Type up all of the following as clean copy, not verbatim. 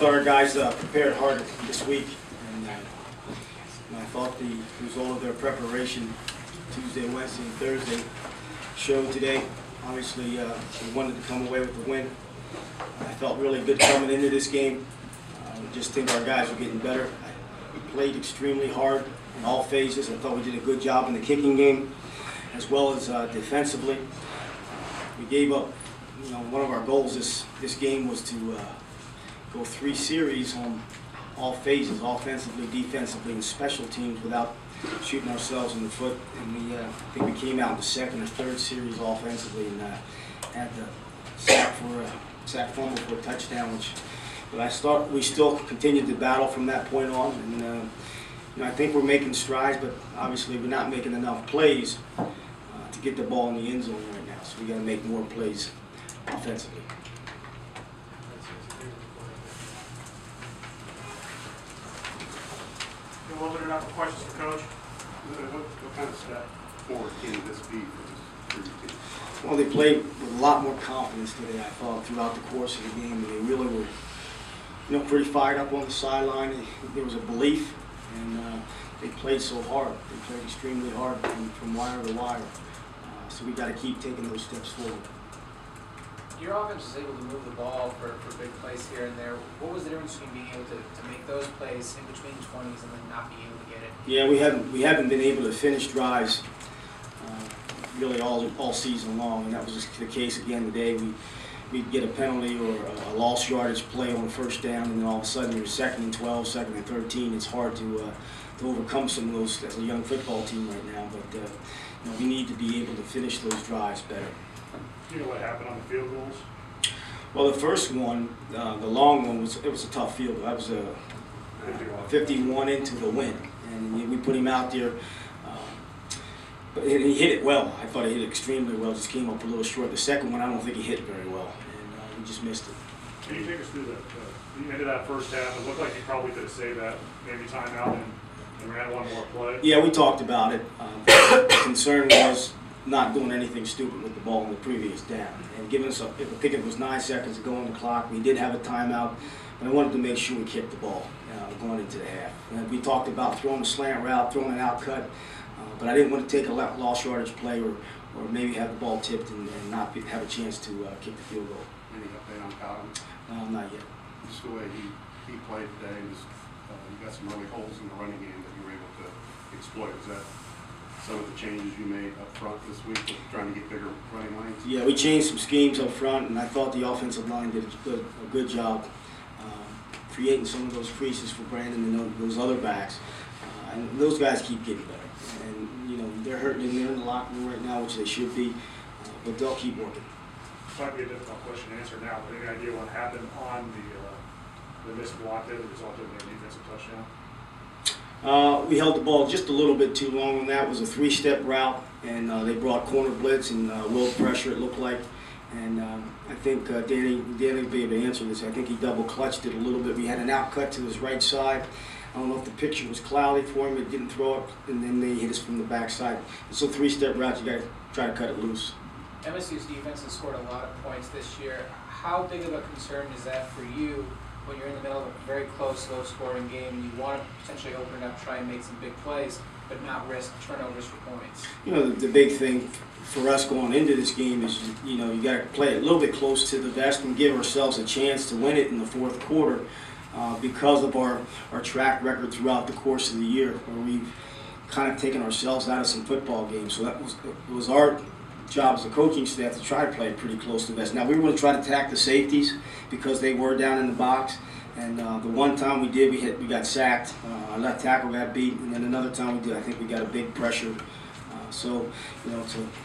thought our guys prepared hard this week, and I thought the result of their preparation Tuesday, Wednesday, and Thursday showed today. Obviously, we wanted to come away with the win. I felt really good coming into this game. I just think our guys are getting better. We played extremely hard in all phases. I thought we did a good job in the kicking game, as well as defensively. We gave up. One of our goals this game was to go 3 series on all phases, offensively, defensively, and special teams without shooting ourselves in the foot. And I think we came out in the second or third series offensively and had the sack fumble for a touchdown, but we still continued to battle from that point on. And I think we're making strides, but obviously we're not making enough plays to get the ball in the end zone right now. So we got to make more plays offensively. We'll open it up for questions for Coach. What kind of step forward can this be for your team? Well, they played with a lot more confidence today, I thought, throughout the course of the game. And they really were, pretty fired up on the sideline. There was a belief, and they played so hard. They played extremely hard from wire to wire. So we got to keep taking those steps forward. Your offense was able to move the ball for big plays here and there. What was the difference between being able to make those plays in between 20s and then not being able to get it? Yeah, we haven't been able to finish drives really all season long, and that was just the case again today. We'd get a penalty or a lost yardage play on first down, and then all of a sudden you're 2nd and 12, 2nd and 13. It's hard to overcome some of those as a young football team right now, but we need to be able to finish those drives better. Do you know what happened on the field goals? Well, the first one, the long one, was a tough field goal. That was a 51 into the wind, and we put him out there. But he hit it well. I thought he hit it extremely well. Just came up a little short. The second one, I don't think he hit very well, and we just missed it. Can you take us through the end of that first half? It looked like you probably could have saved that, maybe timeout and ran one more play. Yeah, we talked about it. The concern was not doing anything stupid with the ball in the previous down and giving us I think it was 9 seconds to go on the clock. We did have a timeout, but I wanted to make sure we kicked the ball going into the half. And we talked about throwing a slant route, throwing an out cut, but I didn't want to take a lost yardage play or maybe have the ball tipped and not have a chance to kick the field goal. Any update on Cotton? Not yet. Just the way he played today, you got some early holes in the running game that you were able to exploit. Was that some of the changes you made up front this week with trying to get bigger running lanes? Yeah, we changed some schemes up front, and I thought the offensive line did a good job creating some of those creases for Brandon and those other backs. And those guys keep getting better. And, they're hurting in there in the locker room right now, which they should be, but they'll keep working. Might be a difficult question to answer now, but any idea what happened on the missed block there that resulted in their defensive touchdown? We held the ball just a little bit too long on that. It was a 3-step route, and they brought corner blitz and will pressure, it looked like. And I think Danny will be able to answer this. I think he double clutched it a little bit. We had an out cut to his right side. I don't know if the picture was cloudy for him. It didn't throw it, and then they hit us from the backside. It's a 3-step route. You got to try to cut it loose. MSU's defense has scored a lot of points this year. How big of a concern is that for you when you're in the middle of a very close, low-scoring game and you want to potentially open it up, try and make some big plays, but not risk turnovers for points? The big thing for us going into this game is, you got to play it a little bit close to the vest and give ourselves a chance to win it in the fourth quarter because of our track record throughout the course of the year, where we've kind of taken ourselves out of some football games. So it was our job as a coaching staff to try to play it pretty close to the vest. Now, we were going to try to attack the safeties because they were down in the box. And the one time we did, we got sacked. Our left tackle got beat, and then another time we did, I think we got a big pressure. So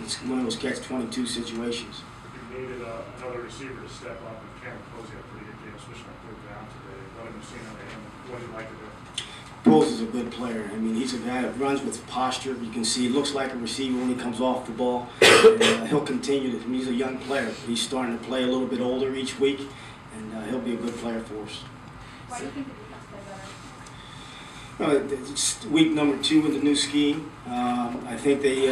it's one of those catch-22 situations. You needed another receiver to step up, and Cameron Posey had a pretty good game, especially on third down today. What have you seen out of him? What do you like to do? Bowles is a good player. I mean, he's a guy that runs with posture. You can see he looks like a receiver when he comes off the ball. And, he'll continue to. He's a young player. He's starting to play a little bit older each week, and he'll be a good player for us. Why do you think the defense played better? It's week number 2 in the new scheme. I think they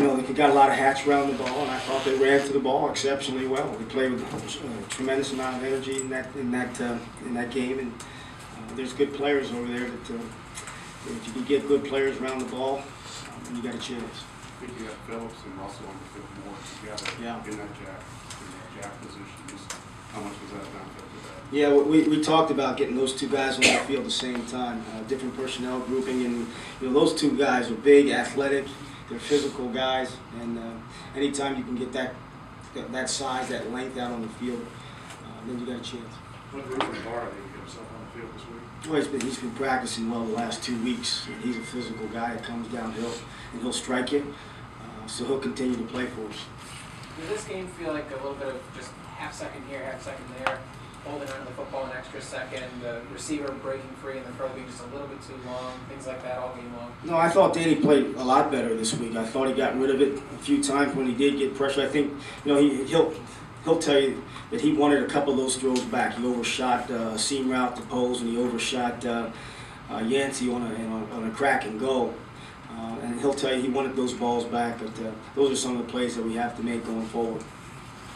they got a lot of hats around the ball, and I thought they ran to the ball exceptionally well. They played with a tremendous amount of energy in that game, and there's good players over there that if you can get good players around the ball, then you got a chance. I think you got Phillips and Russell on the field more together in that jack position. Just how much was that benefit to that? Yeah, we talked about getting those two guys on the field at the same time, different personnel grouping, and those two guys are big, athletic, they're physical guys, and anytime you can get that size, that length out on the field, then you got a chance. What Ruben Barr did he get himself on the field this week? Well, he's been practicing well the last 2 weeks. He's a physical guy that comes downhill and he'll strike you, so he'll continue to play for us. Does this game feel like a little bit of just half second here, half second there, holding on to the football an extra second, the receiver breaking free and the throw being just a little bit too long, things like that all game long? No, I thought Danny played a lot better this week. I thought he got rid of it a few times when he did get pressure. I think he'll tell you that he wanted a couple of those throws back. He overshot a seam route to Poles, and he overshot Yancey on a crack and go. And he'll tell you he wanted those balls back, but those are some of the plays that we have to make going forward.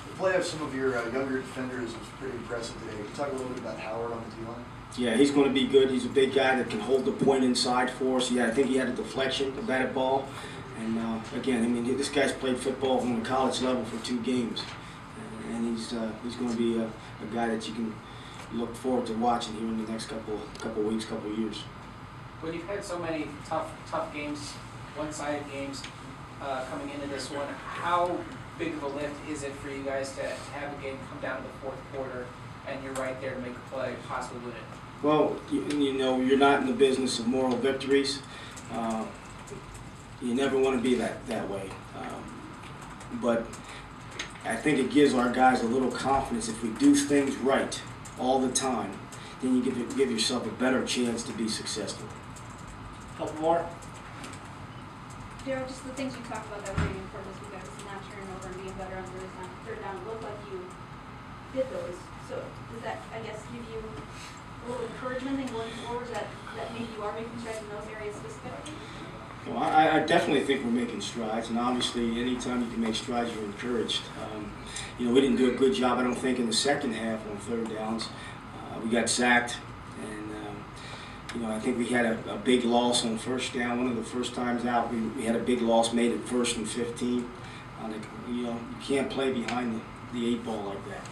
The play of some of your younger defenders was pretty impressive today. Can you talk a little bit about Howard on the D-line? Yeah, he's going to be good. He's a big guy that can hold the point inside for us. Yeah, I think he had a deflection, a batted ball. And again, I mean, this guy's played football on the college level for 2 games. And he's going to be a guy that you can look forward to watching here in the next couple weeks, couple years. When you've had so many tough games, one-sided games coming into this one, how big of a lift is it for you guys to have a game come down to the 4th quarter and you're right there to make a play, possibly win it? Well, you're not in the business of moral victories. You never want to be that way. But I think it gives our guys a little confidence. If we do things right all the time, then you give yourself a better chance to be successful. Couple more. Darrell, just the things you talked about that were really important this week, obviously not turning over and being better on third down. It looked like you did those. So does that, I guess, give you a little encouragement in going forward that maybe you are making strides in those areas specifically? Well, I definitely think we're making strides, and obviously anytime you can make strides, you're encouraged. We didn't do a good job, I don't think, in the second half on third downs. We got sacked, and I think we had a big loss on first down. One of the first times out, we had a big loss made at 1st and 15. You can't play behind the 8 ball like that.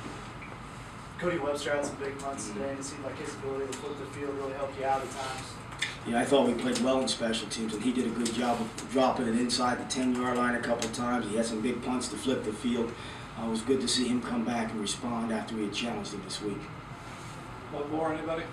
Cody Webster had some big punts today, and it seemed like his ability to flip the field really helped you out at times. Yeah, I thought we played well in special teams, and he did a good job of dropping it inside the 10-yard line a couple times. He had some big punts to flip the field. It was good to see him come back and respond after we had challenged him this week. One more, anybody?